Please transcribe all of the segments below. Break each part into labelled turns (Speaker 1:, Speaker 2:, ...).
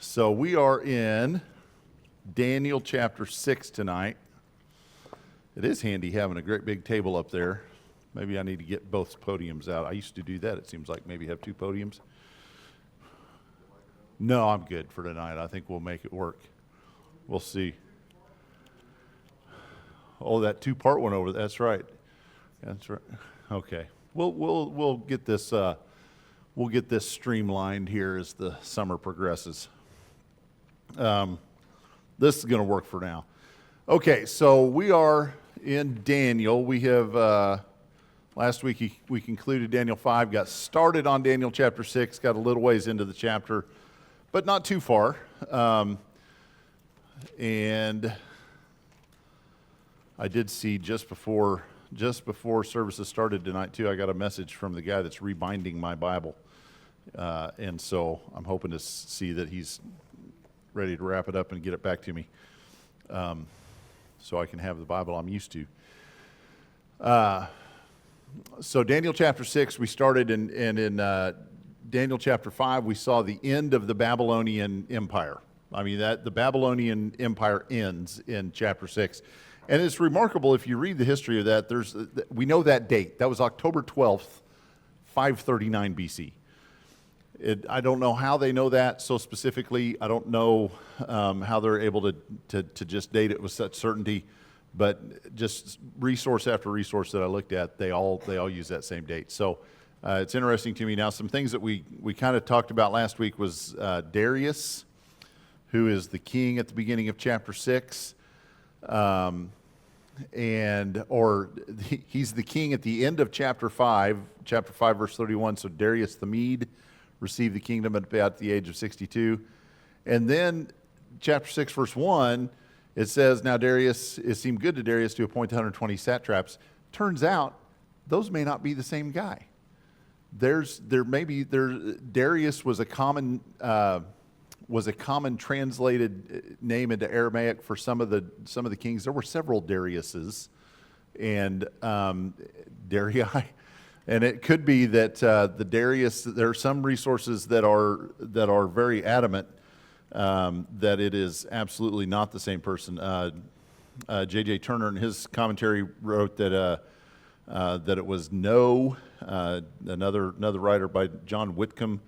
Speaker 1: So we are in Daniel chapter 6 tonight. It is handy having a great big table up there. Maybe I need to get both podiums out. I used to do that. It seems like maybe have two podiums. No, I'm good for tonight. I think we'll make it work. We'll see. Oh, that two-part one over there. That's right. That's right. Okay. We'll get this streamlined here as the summer progresses. This is going to work for now. Okay, so we are in Daniel. We have last week we concluded Daniel 5, got started on Daniel chapter 6, got a little ways into the chapter, but not too far. And I did see just before services started tonight too, I got a message from the guy that's rebinding my Bible. And so I'm hoping to see that he's ready to wrap it up and get it back to me, so I can have the Bible I'm used to. So Daniel chapter 6, we started, and in Daniel chapter 5, we saw the end of the Babylonian Empire. I mean, that the Babylonian Empire ends in chapter 6. And it's remarkable if you read the history of that. We know that date. That was October 12th, 539 BC. I don't know how they know that so specifically. I don't know how they're able to just date it with such certainty. But just resource after resource that I looked at, they all use that same date. So it's interesting to me. Now, some things that we kind of talked about last week was Darius, who is the king at the beginning of chapter 6. He's the king at the end of chapter 5 verse 31. So Darius the Mede received the kingdom at about the age of 62. And then chapter 6 verse 1, it says, now it seemed good to Darius to appoint 120 satraps. Turns out those may not be the same guy. Darius was a common translated name into Aramaic for some of the kings. There were several Dariuses and Darii, and it could be that the Darius. There are some resources that are very adamant that it is absolutely not the same person. J.J. Turner in his commentary wrote that it was another writer by John Whitcomb.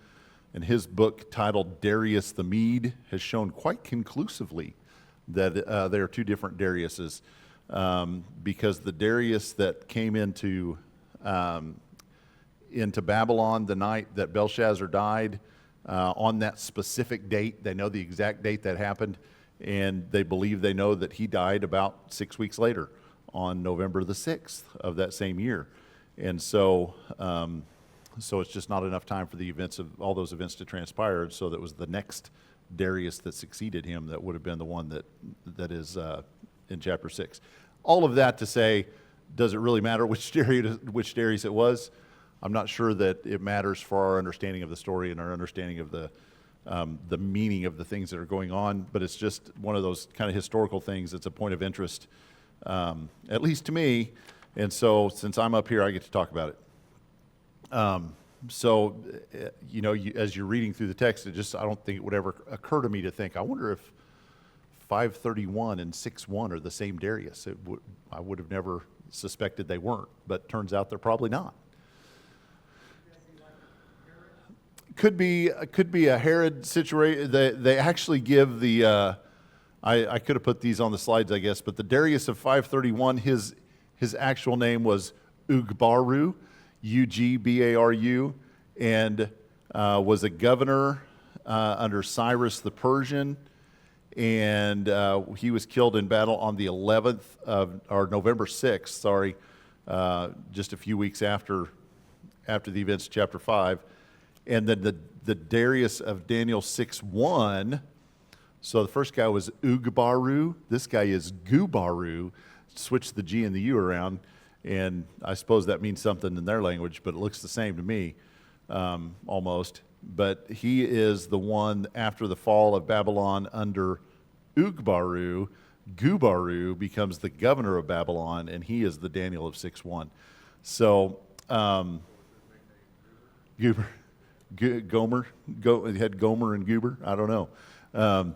Speaker 1: And his book titled Darius the Mede has shown quite conclusively that there are two different Dariuses, because the Darius that came into Babylon the night that Belshazzar died, on that specific date, they know the exact date that happened, and they believe they know that he died about 6 weeks later on November the 6th of that same year. And so it's just not enough time for the events of all those events to transpire. So that was the next Darius that succeeded him that would have been the one that is in chapter 6. All of that to say, does it really matter which Darius it was? I'm not sure that it matters for our understanding of the story and our understanding of the meaning of the things that are going on. But it's just one of those kind of historical things. It's a point of interest, at least to me. And so since I'm up here, I get to talk about it. As you're reading through the text, I don't think it would ever occur to me to think, I wonder if 531 and 6:1 are the same Darius. I would have never suspected they weren't, but turns out they're probably not. Could be a Herod situation. They actually give the, I could have put these on the slides, I guess, but the Darius of 531, his actual name was Ugbaru, Ugbaru, and was a governor under Cyrus the Persian, and he was killed in battle on the November 6th, just a few weeks after the events of chapter 5. And then the Darius of Daniel 6:1, so the first guy was Ugbaru, this guy is Gubaru, switch the G and the U around. And I suppose that means something in their language, but it looks the same to me, almost. But he is the one after the fall of Babylon under Ugbaru. Gubaru becomes the governor of Babylon, and he is the Daniel of 6:1. So, Gomer, had Gomer and Goober, I don't know. And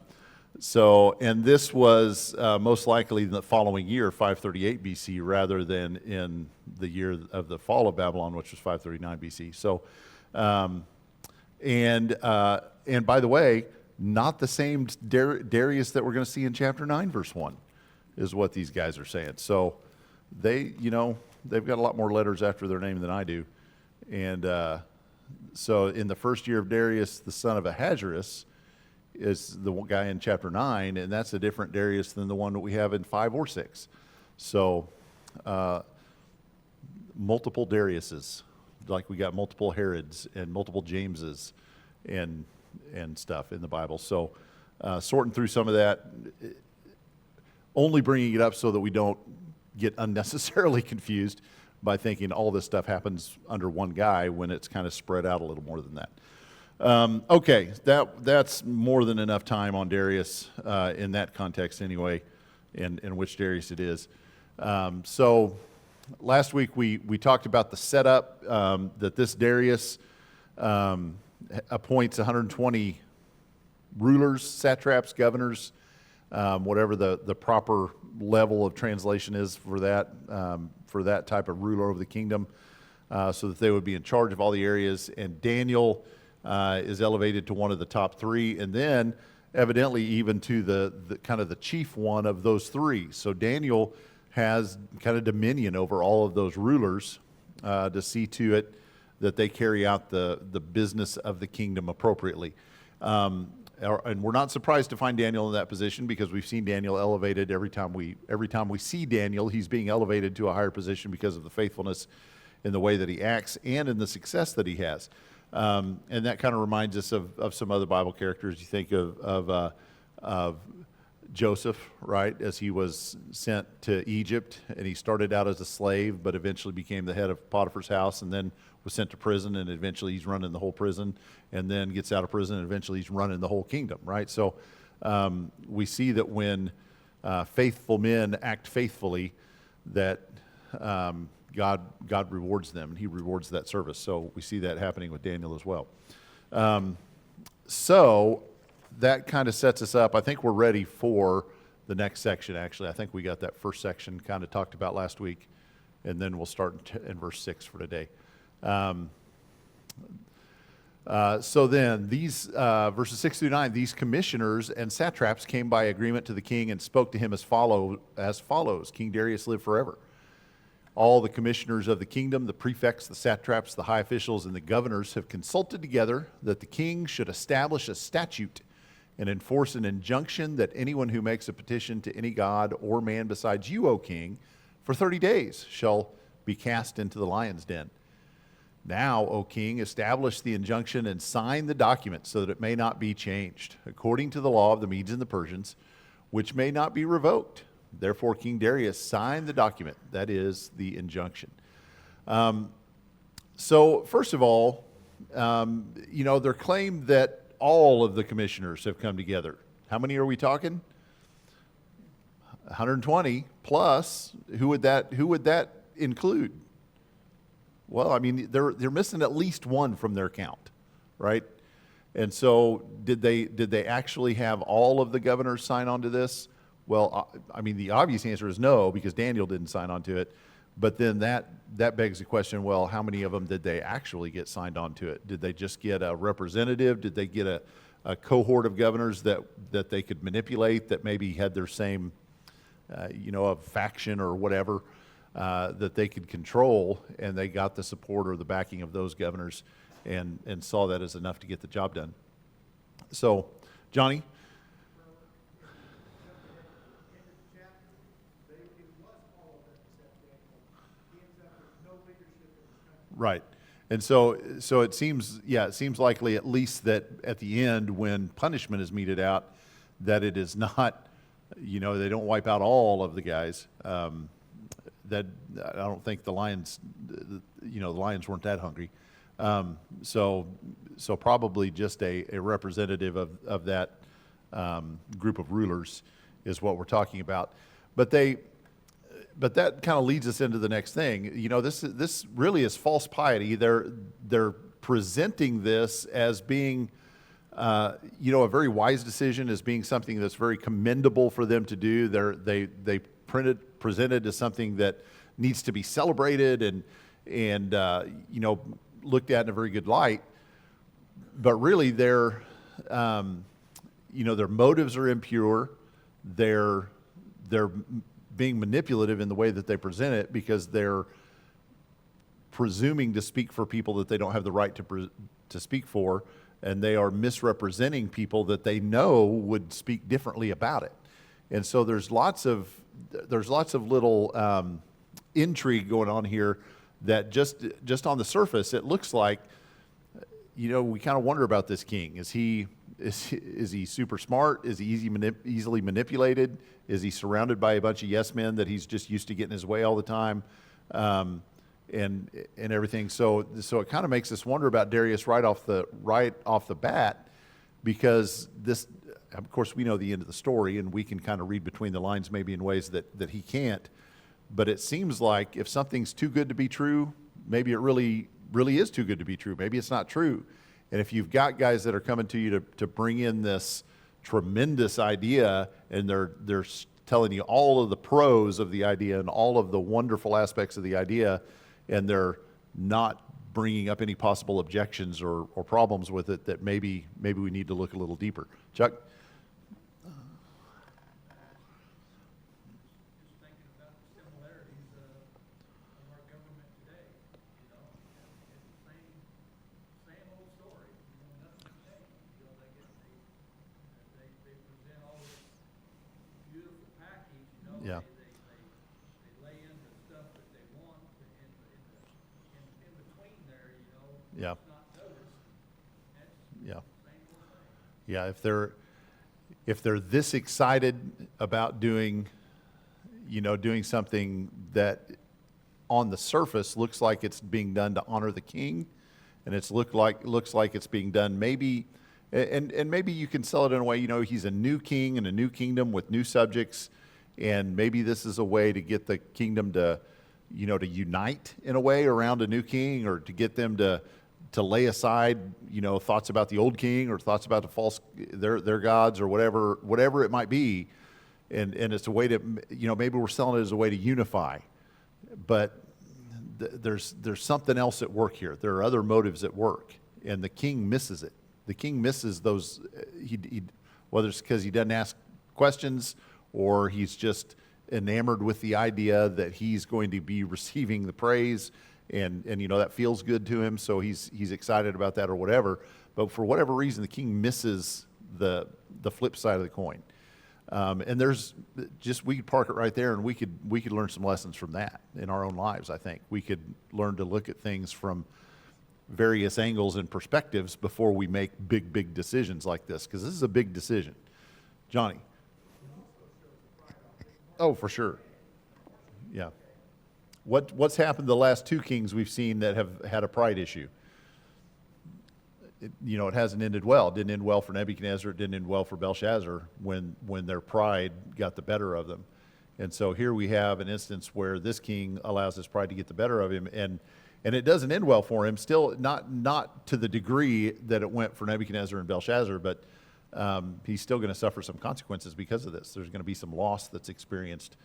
Speaker 1: this was most likely in the following year, 538 BC, rather than in the year of the fall of Babylon, which was 539 BC. So, and by the way, not the same Darius that we're going to see in chapter 9, verse 1, is what these guys are saying. So they've got a lot more letters after their name than I do. And so in the first year of Darius, the son of Ahasuerus, is the guy in chapter 9, and that's a different Darius than the one that we have in 5 or 6. So multiple Dariuses, like we got multiple Herods and multiple Jameses and stuff in the Bible. So sorting through some of that, only bringing it up so that we don't get unnecessarily confused by thinking all this stuff happens under one guy when it's kind of spread out a little more than that. Okay, that's more than enough time on Darius in that context anyway, and which Darius it is. So last week we talked about the setup that this Darius appoints 120 rulers, satraps, governors, whatever the proper level of translation is for that type of ruler over the kingdom, so that they would be in charge of all the areas. And Daniel is elevated to one of the top 3, and then evidently even to the kind of the chief one of those 3. So Daniel has kind of dominion over all of those rulers to see to it that they carry out the business of the kingdom appropriately. And we're not surprised to find Daniel in that position, because we've seen Daniel elevated every time we see Daniel, he's being elevated to a higher position because of the faithfulness in the way that he acts and in the success that he has. And that kind of reminds us of some other Bible characters. You think of Joseph, right, as he was sent to Egypt, and he started out as a slave, but eventually became the head of Potiphar's house, and then was sent to prison, and eventually he's running the whole prison, and then gets out of prison, and eventually he's running the whole kingdom, right? So we see that when faithful men act faithfully, that God rewards them, and he rewards that service. So we see that happening with Daniel as well. So that kind of sets us up. I think we're ready for the next section, actually. I think we got that first section kind of talked about last week, and then we'll start in verse 6 for today. So then, these verses 6 through 9, these commissioners and satraps came by agreement to the king and spoke to him as follows. King Darius live forever. All the commissioners of the kingdom, the prefects, the satraps, the high officials, and the governors have consulted together that the king should establish a statute and enforce an injunction that anyone who makes a petition to any god or man besides you, O king, for 30 days shall be cast into the lion's den. Now, O king, establish the injunction and sign the document so that it may not be changed, according to the law of the Medes and the Persians, which may not be revoked. Therefore, King Darius signed the document, that is, the injunction. So, first of all, they're claimed that all of the commissioners have come together. How many are we talking? 120 plus. Who would that include? Well, I mean, they're missing at least one from their count, right? And so, did they actually have all of the governors sign on to this? Well, I mean, the obvious answer is no, because Daniel didn't sign on to it. But then that begs the question, well, how many of them did they actually get signed on to it? Did they just get a representative? Did they get a cohort of governors that they could manipulate, that maybe had their same, a faction or whatever, that they could control, and they got the support or the backing of those governors and saw that as enough to get the job done? So, Johnny? Right. And so it seems likely, at least, that at the end, when punishment is meted out, that it is not, they don't wipe out all of the guys. That I don't think the lions, the lions weren't that hungry. So probably just a representative of that group of rulers is what we're talking about. But that kind of leads us into the next thing. This really is false piety. They're presenting this as being a very wise decision, as being something that's very commendable for them to do. They presented as something that needs to be celebrated and looked at in a very good light. But really, their motives are impure. They're being manipulative in the way that they present it, because they're presuming to speak for people that they don't have the right to speak for, and they are misrepresenting people that they know would speak differently about it. And so there's lots of little intrigue going on here that just on the surface it looks like, we kind of wonder about this king. Is he super smart? Is he easily manipulated? Is he surrounded by a bunch of yes men that he's just used to getting his way all the time, and everything? So it kind of makes us wonder about Darius right off the bat, because this, of course, we know the end of the story, and we can kind of read between the lines maybe in ways that he can't. But it seems like if something's too good to be true, maybe it really is too good to be true. Maybe it's not true. And if you've got guys that are coming to you to bring in this tremendous idea, and they're telling you all of the pros of the idea and all of the wonderful aspects of the idea, and they're not bringing up any possible objections or problems with it, that maybe we need to look a little deeper. Chuck? Yeah.
Speaker 2: They lay in the stuff that they want in between there,
Speaker 1: Yeah.
Speaker 2: it's not noticed. That's
Speaker 1: Yeah.
Speaker 2: the same old thing.
Speaker 1: Yeah. If they're this excited about doing something that on the surface looks like it's being done to honor the king, and looks like it's being done maybe, and maybe you can sell it in a way, he's a new king in a new kingdom with new subjects. And maybe this is a way to get the kingdom to unite in a way around a new king, or to get them to lay aside, thoughts about the old king, or thoughts about their gods, or whatever it might be. And it's a way to, maybe we're selling it as a way to unify. But there's something else at work here. There are other motives at work, and the king misses it. The king misses those. Whether it's because he doesn't ask questions, or he's just enamored with the idea that he's going to be receiving the praise, and that feels good to him, so he's excited about that, or whatever. But for whatever reason, the king misses the flip side of the coin. And we could park it right there, and we could learn some lessons from that in our own lives. I think we could learn to look at things from various angles and perspectives before we make big decisions like this, because this is a big decision. Johnny. Oh, for sure. Yeah. What's happened to the last two kings we've seen that have had a pride issue? It hasn't ended well. It didn't end well for Nebuchadnezzar. It didn't end well for Belshazzar when their pride got the better of them. And so here we have an instance where this king allows his pride to get the better of him, and it doesn't end well for him. Still, not to the degree that it went for Nebuchadnezzar and Belshazzar, but he's still going to suffer some consequences because of this. There's going to be some loss that's experienced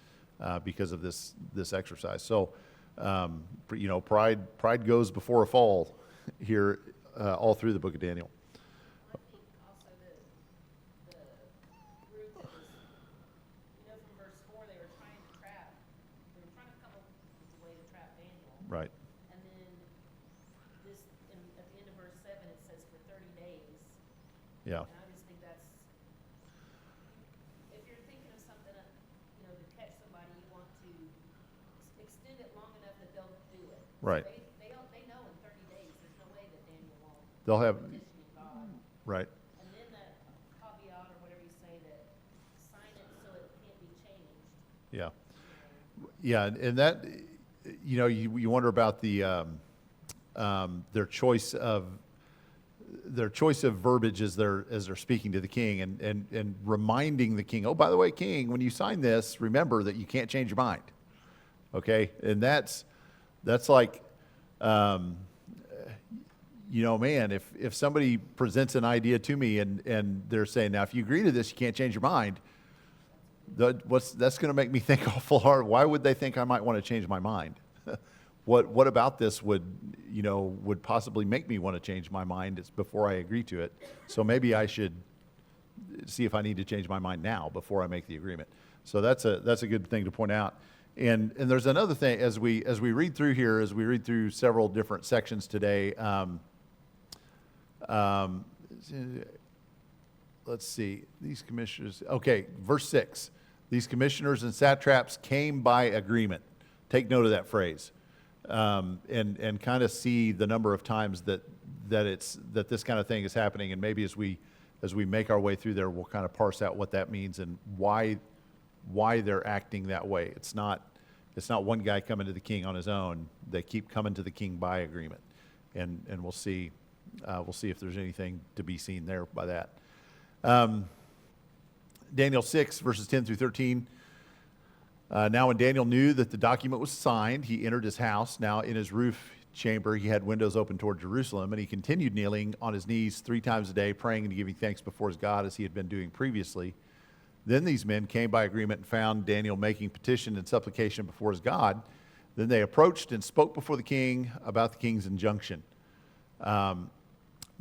Speaker 1: because of this exercise. So, pride goes before a fall here all through the book of Daniel.
Speaker 3: I think also the group that was, from verse 4, they were trying to come up with a way to trap Daniel.
Speaker 1: Right.
Speaker 3: And then at the end of verse 7, it says for 30 days.
Speaker 1: Yeah.
Speaker 3: And I just think that's, if you're thinking of something, to catch somebody, you want to extend it long enough that they'll do it.
Speaker 1: Right.
Speaker 3: They know in 30 days, there's no way that Daniel won't.
Speaker 1: They'll have.
Speaker 3: Petitioning God.
Speaker 1: Right.
Speaker 3: And then that caveat, or whatever you say, that sign it so it can't be changed.
Speaker 1: Yeah. Yeah, and that, you wonder about their choice of verbiage as they're speaking to the king, and reminding the king, oh, by the way, king, when you sign this, remember that you can't change your mind. Okay, and that's like, you know, man, if somebody presents an idea to me and they're saying, now, if you agree to this, you can't change your mind, that's going to make me think awful hard. Why would they think I might want to change my mind? What about this would possibly make me want to change my mind before I agree to it? So maybe I should see if I need to change my mind now before I make the agreement. So that's a good thing to point out. And there's another thing as we read through here, as we read through several different sections today. Let's see, these commissioners. Okay, verse 6. These commissioners and satraps came by agreement. Take note of that phrase, and kind of see the number of times that this kind of thing is happening. And maybe as we make our way through there, we'll kind of parse out what that means and why they're acting that way. It's not one guy coming to the king on his own. They keep coming to the king by agreement, and we'll see if there's anything to be seen there by that. Daniel 6 verses 10 through 13. Now when Daniel knew that the document was signed, he entered his house. Now in his roof chamber he had windows open toward Jerusalem, and he continued kneeling on his knees 3 times a day, praying and giving thanks before his God as he had been doing previously. Then these men came by agreement and found Daniel making petition and supplication before his God. Then they approached and spoke before the king about the king's injunction.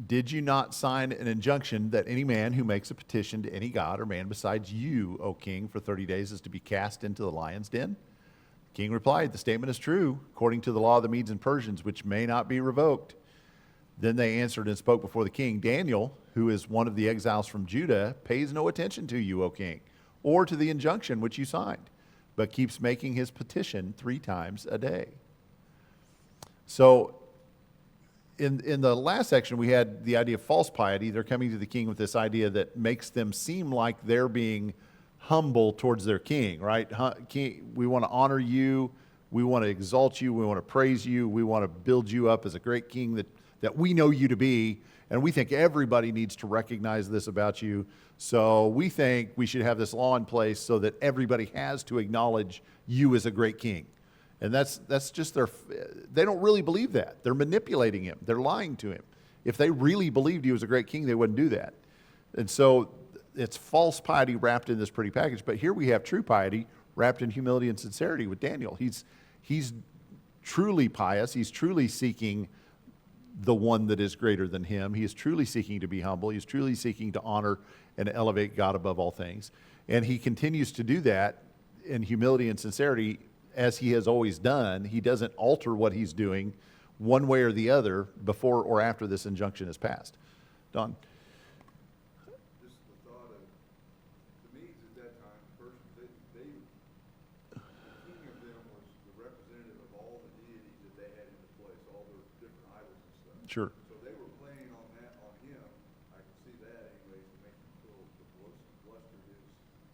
Speaker 1: Did you not sign an injunction that any man who makes a petition to any god or man besides you, O king, for 30 days is to be cast into the lion's den? The king replied, the statement is true, according to the law of the Medes and Persians, which may not be revoked. Then they answered and spoke before the king, Daniel, who is one of the exiles from Judah, pays no attention to you, O king, or to the injunction which you signed, but keeps making his petition 3 times a day. So in the last section, we had the idea of false piety. They're coming to the king with this idea that makes them seem like they're being humble towards their king, right? King, we want to honor you. We want to exalt you. We want to praise you. We want to build you up as a great king that we know you to be. And we think everybody needs to recognize this about you. So we think we should have this law in place so that everybody has to acknowledge you as a great king. And that's just they don't really believe that. They're manipulating him. They're lying to him. If they really believed he was a great king, they wouldn't do that. And so it's false piety wrapped in this pretty package. But here we have true piety wrapped in humility and sincerity with Daniel. He's truly pious. He's truly seeking the one that is greater than him. He is truly seeking to be humble. He's truly seeking to honor and elevate God above all things. And he continues to do that in humility and sincerity as he has always done. He doesn't alter what he's doing one way or the other before or after this injunction is passed. Don?
Speaker 4: Just the thought of the Medes at that time, first, the king of them was the representative of all the deities that they had into place, all their different idols and stuff.
Speaker 1: Sure.
Speaker 4: So they were playing on that, on him. I can see that anyways, to make him feel the bluster his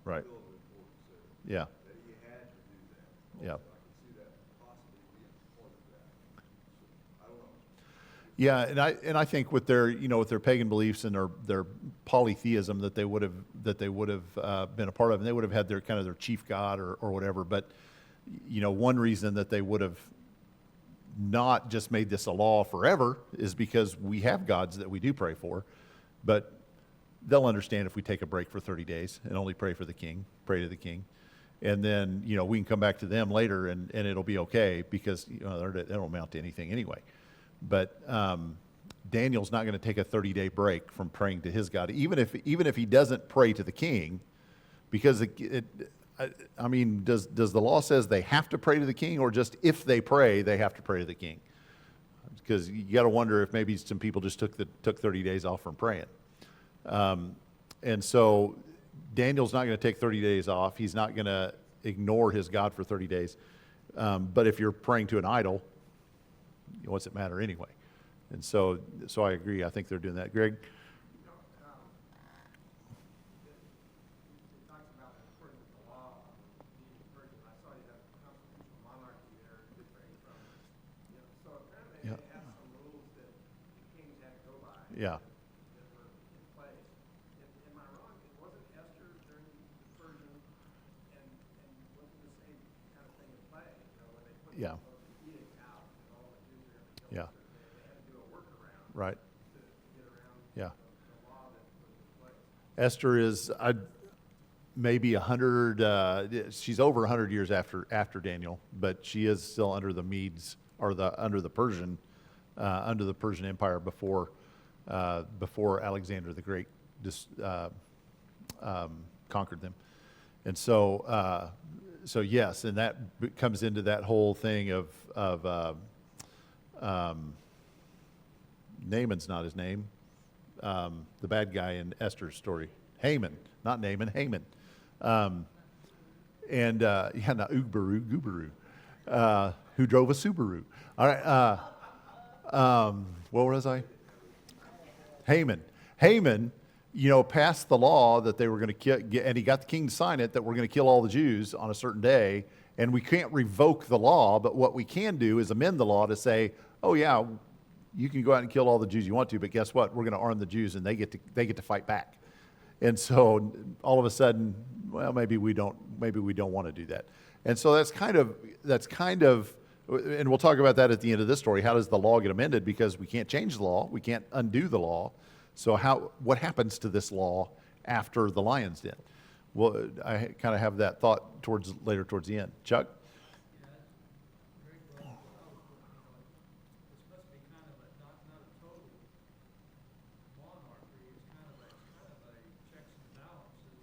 Speaker 1: Right.
Speaker 4: feel of importance there.
Speaker 1: Yeah.
Speaker 4: That he had to do that.
Speaker 1: Yeah.
Speaker 4: I can see that possibly being part of that. So, I don't know.
Speaker 1: Yeah, and I think with their pagan beliefs and their polytheism that they would have been a part of, and they would have had their kind of their chief god or whatever. But one reason that they would have not just made this a law forever is because we have gods that we do pray for, but they'll understand if we take a break for 30 days and only pray to the king, and then we can come back to them later and it'll be okay because they don't amount to anything anyway. But Daniel's not going to take a 30-day break from praying to his God, even if he doesn't pray to the king, because does the law says they have to pray to the king, or just if they pray they have to pray to the king? Because you got to wonder if maybe some people just took 30 days off from praying, and so Daniel's not going to take 30 days off. He's not going to ignore his God for 30 days. But if you're praying to an idol, what's it matter anyway? And so I agree. I think they're doing that. Greg?
Speaker 5: It talks about according to the law of the Medes and Persians. I saw you have constitutional monarchy there differing from, so apparently
Speaker 1: Yeah.
Speaker 5: they have some rules that the kings had to go by.
Speaker 1: Yeah.
Speaker 5: That were in place. Am I wrong? It wasn't Esther during the Persian, and wasn't the same kind of thing in play, when they put
Speaker 1: Yeah.
Speaker 5: those edicts out and all the Jews are going to kill
Speaker 1: Yeah.
Speaker 5: them, they had to do a workaround.
Speaker 1: right.
Speaker 5: to get around
Speaker 1: Yeah.
Speaker 5: the law that was in place.
Speaker 1: Esther is maybe 100. She's over 100 years after Daniel, but she is still under the Medes or under the Persian Empire before Alexander the Great conquered them, and so yes, and that comes into that whole thing of Naaman's not his name. The bad guy in Esther's story. Haman, not Naaman, Haman. Not Gubaru, who drove a Subaru. All right, what was I? Haman. Haman, passed the law that they were going to kill, and he got the king to sign it, that we're going to kill all the Jews on a certain day, and we can't revoke the law, but what we can do is amend the law to say, oh yeah, you can go out and kill all the Jews you want to, but guess what? We're going to arm the Jews, and they get to fight back. And so all of a sudden, well, maybe we don't want to do that. And so that's kind of, and we'll talk about that at the end of this story. How does the law get amended? Because we can't change the law, we can't undo the law. So what happens to this law after the lion's den? Well, I kind of have that thought later towards the end. Chuck?
Speaker 2: Yeah, that's very well. This must be kind of not a total monarchy. It's kind of a checks and balances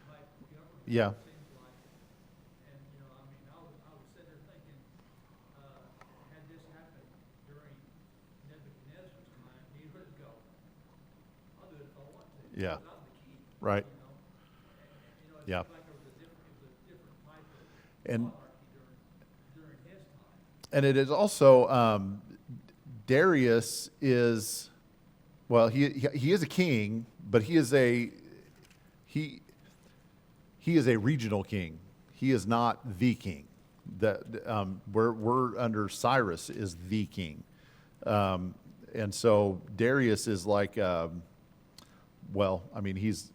Speaker 2: type government.
Speaker 1: Yeah.
Speaker 2: It seems like, and I was sitting there thinking, had this happened during Nebuchadnezzar's time, he would go, I'll do it if I want to.
Speaker 1: Yeah.
Speaker 2: because I'm the king.
Speaker 1: Right.
Speaker 2: It
Speaker 1: Yeah.
Speaker 2: seems like it was a different type of
Speaker 1: And
Speaker 2: monarchy during his time.
Speaker 1: And it is also Darius is, well, he is a king, but he is a regional king. He is not the king. We're under Cyrus is the king, and so Darius is like, well, I mean he's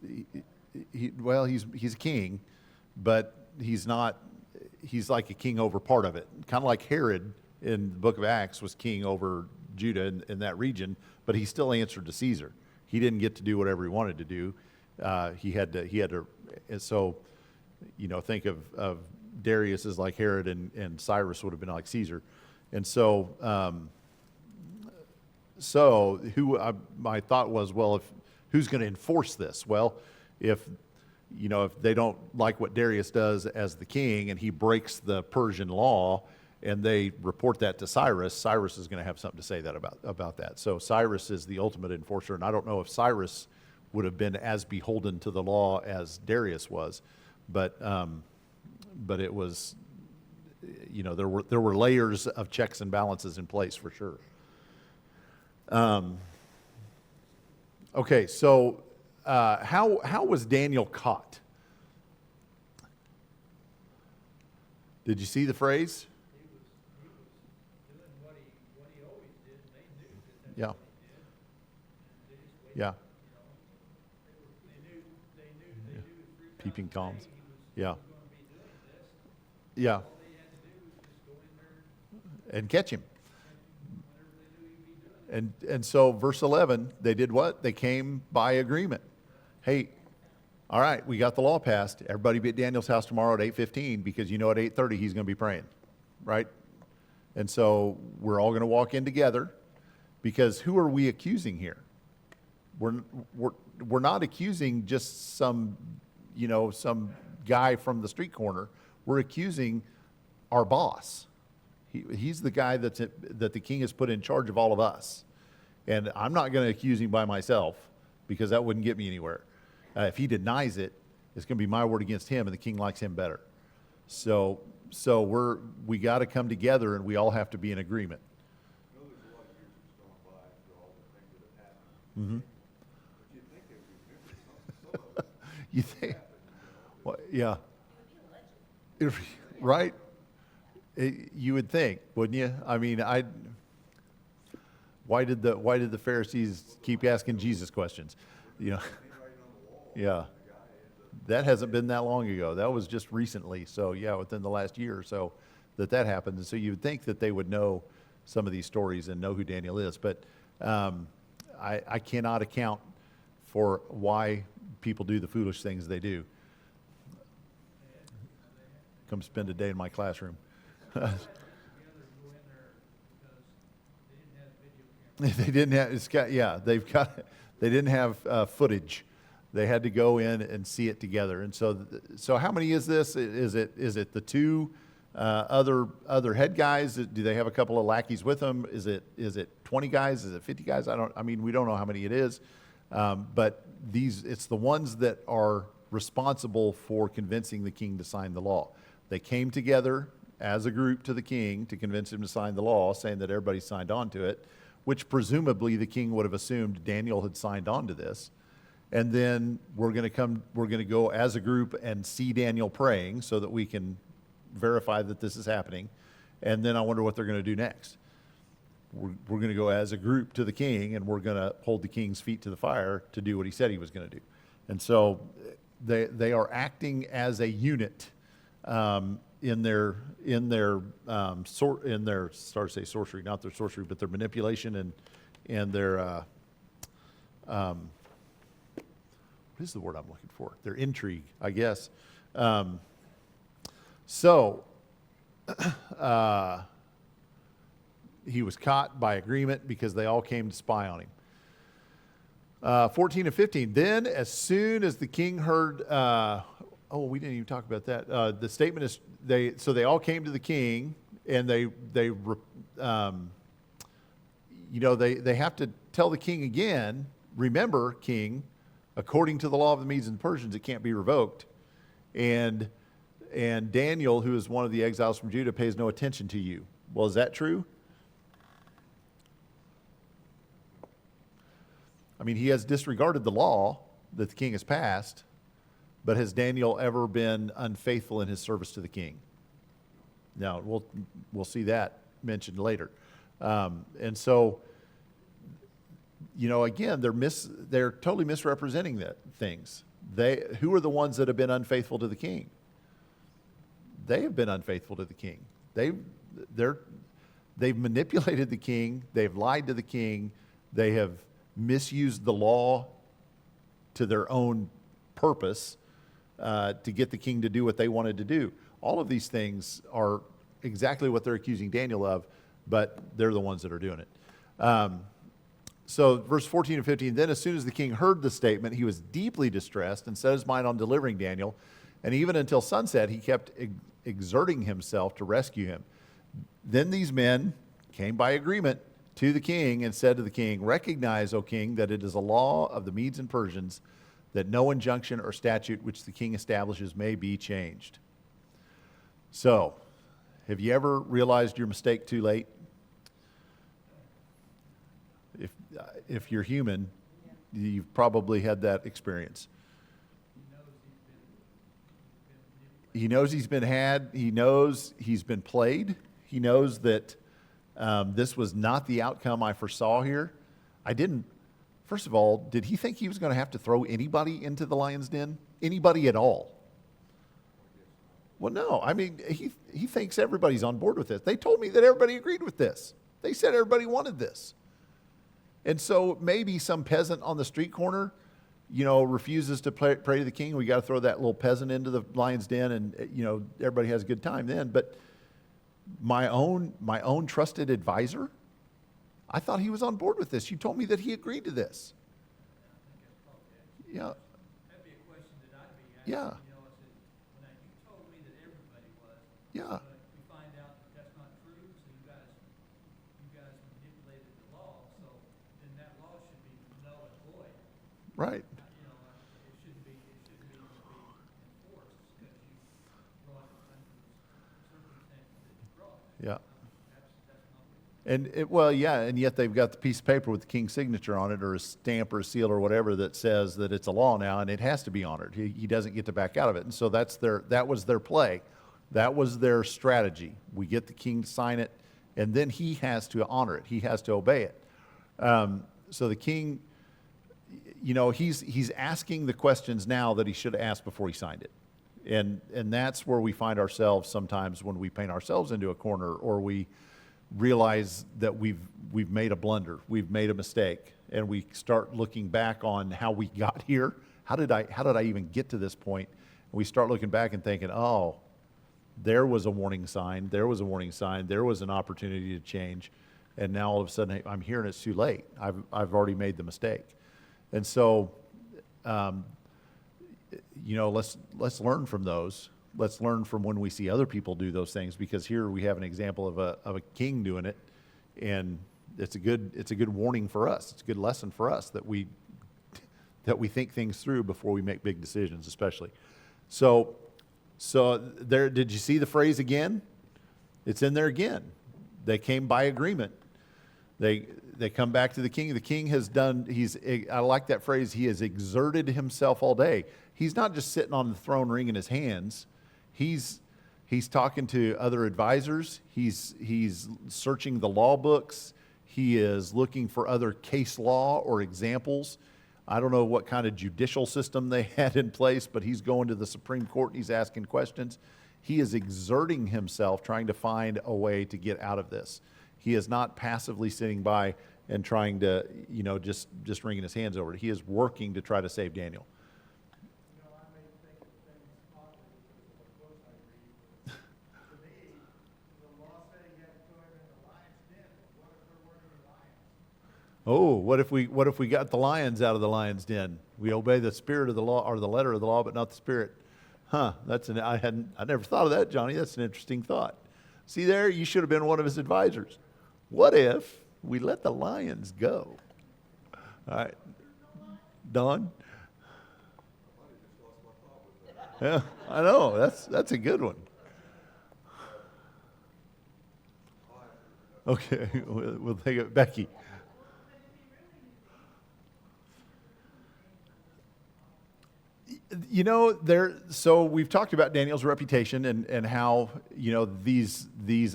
Speaker 1: a king, but he's not. He's like a king over part of it, kind of like Herod in the book of Acts was king over Judah in that region, but he still answered to Caesar. He didn't get to do whatever he wanted to do. He had to, and so, think of Darius as like Herod and Cyrus would have been like Caesar. And so, my thought was, well, who's going to enforce this? Well, if they don't like what Darius does as the king and he breaks the Persian law and they report that to Cyrus, Cyrus is going to have something to say about that. So Cyrus is the ultimate enforcer, and I don't know if Cyrus would have been as beholden to the law as Darius was, but it was, there were layers of checks and balances in place for sure. Okay, so how was Daniel caught? Did you see the phrase?
Speaker 2: He was doing what he always did, and they knew that
Speaker 1: Yeah.
Speaker 2: that's what he did. And they just waited,
Speaker 1: Yeah.
Speaker 2: They knew 3 times
Speaker 1: Peeping
Speaker 2: a day
Speaker 1: Toms.
Speaker 2: he was
Speaker 1: Yeah.
Speaker 2: going to be doing this.
Speaker 1: Yeah,
Speaker 2: All they had to do was just go in there
Speaker 1: and catch him.
Speaker 2: whenever they knew he'd be doing it.
Speaker 1: And so verse 11, they did what? They came by agreement. Hey, all right, we got the law passed. Everybody be at Daniel's house tomorrow at 8:15 because at 8:30 he's going to be praying, right? And so we're all going to walk in together because who are we accusing here? We're not accusing just some guy from the street corner. We're accusing our boss. He's the guy that the king has put in charge of all of us. And I'm not going to accuse him by myself because that wouldn't get me anywhere. If he denies it, it's going to be my word against him, and the king likes him better. So we got to come together, and we all have to be in agreement.
Speaker 4: I know there's a lot of years that's gone by through all the things that have happened. But you'd think they would remember some of it.
Speaker 1: You think? Well, yeah. Right? You would think, wouldn't you? I mean, why did the Pharisees keep asking Jesus questions?
Speaker 4: Handwriting on the wall.
Speaker 1: Yeah.
Speaker 4: The guy ends up
Speaker 1: That hasn't been that long ago. That was just recently. So yeah, within the last year or so that happened. And so you would think that they would know some of these stories and know who Daniel is. But I cannot account for why people do the foolish things they do. Come spend a day in my classroom.
Speaker 2: Together to go in there because they didn't have video cameras.
Speaker 1: They didn't have, it's got, yeah, they didn't have footage. They had to go in and see it together. And so how many is this? Is it the two other head guys? Do they have a couple of lackeys with them? Is it 20 guys? Is it 50 guys? We don't know how many it is. But it's the ones that are responsible for convincing the king to sign the law. They came together as a group to the king to convince him to sign the law, saying that everybody signed on to it, which presumably the king would have assumed Daniel had signed on to this. And then we're going to go as a group and see Daniel praying so that we can verify that this is happening. And then I wonder what they're going to do next. We're going to go as a group to the king, and we're going to hold the king's feet to the fire to do what he said he was going to do. And so they are acting as a unit in their start to say sorcery, not their sorcery, but their manipulation and their what is the word I'm looking for? Their intrigue, I guess. He was caught by agreement because they all came to spy on him. 14 and 15. Then, as soon as the king heard, we didn't even talk about that. The statement is they all came to the king, and they have to tell the king again. Remember, king, according to the law of the Medes and Persians, it can't be revoked. And Daniel, who is one of the exiles from Judah, pays no attention to you. Well, is that true? I mean, he has disregarded the law that the king has passed, but has Daniel ever been unfaithful in his service to the king? Now, we'll see that mentioned later. And so, again, they're totally misrepresenting things. Who are the ones that have been unfaithful to the king? They have been unfaithful to the king. They've manipulated the king. They've lied to the king. They have misused the law to their own purpose to get the king to do what they wanted to do. All of these things are exactly what they're accusing Daniel of, but they're the ones that are doing it. So verse 14 and 15, then as soon as the king heard the statement, he was deeply distressed and set his mind on delivering Daniel. And even until sunset, he kept exerting himself to rescue him. Then these men came by agreement to the king and said to the king, recognize, O king, that it is a law of the Medes and Persians that no injunction or statute which the king establishes may be changed. So, have you ever realized your mistake too late? If you're human, you've probably had that experience. He knows he's been had. He knows he's been played. He knows that this was not the outcome I foresaw here. First of all, did he think he was going to have to throw anybody into the lion's den? Anybody at all? Well, no. I mean, he thinks everybody's on board with this. They told me that everybody agreed with this. They said everybody wanted this. And so maybe some peasant on the street corner, refuses to pray to the king. We got to throw that little peasant into the lion's den, and everybody has a good time then. But my own trusted advisor, I thought he was on board with this. You told me that he agreed to this. Yeah.
Speaker 2: That'd be a question that I'd be asking.
Speaker 1: Yeah.
Speaker 2: I said, when you told me that everybody was.
Speaker 1: Yeah.
Speaker 2: But we find out that that's not true, so you guys manipulated the law, so then that law should be null and void.
Speaker 1: Right.
Speaker 2: It shouldn't even be enforced because you brought it under circumstances that you brought.
Speaker 1: Yeah.
Speaker 2: That's not what.
Speaker 1: And yet they've got the piece of paper with the king's signature on it, or a stamp or a seal or whatever that says that it's a law now, and it has to be honored. He doesn't get to back out of it. And so that was their play. That was their strategy. We get the king to sign it, and then he has to honor it. He has to obey it. So the king, he's asking the questions now that he should have asked before he signed it. And that's where we find ourselves sometimes when we paint ourselves into a corner, or we realize that we've made a blunder, we've made a mistake, and we start looking back on how we got here. How did I even get to this point? And we start looking back and thinking, oh, there was a warning sign, there was a warning sign, there was an opportunity to change, and now all of a sudden hey, I'm here and it's too late. I've already made the mistake. And so, let's learn from those. Let's learn from when we see other people do those things, because here we have an example of a king doing it, and it's a good warning for us. It's a good lesson for us that we think things through before we make big decisions, especially. So there, did you see the phrase again? It's in there again. They came by agreement. They come back to the king. The king has done, I like that phrase, he has exerted himself all day. He's not just sitting on the throne wringing his hands. He's talking to other advisors. He's searching the law books. He is looking for other case law or examples. I don't know what kind of judicial system they had in place, but he's going to the Supreme Court and he's asking questions. He is exerting himself trying to find a way to get out of this. He is not passively sitting by and trying to, just wringing his hands over it. He is working to try to save Daniel.
Speaker 5: You know, I may think of things oddly because of the books I read. To me, the law said he had to throw him in the lion's den, but what if there weren't any lions?
Speaker 1: Oh, what if we got the lions out of the lion's den? We obey the spirit of the law or the letter of the law, but not the spirit. Huh? I never thought of that, Johnny. That's an interesting thought. See there, you should have been one of his advisors. What if we let the lions go? All right, Don. Yeah, I know. That's a good one. Okay, we'll take it, Becky. So we've talked about Daniel's reputation and how, these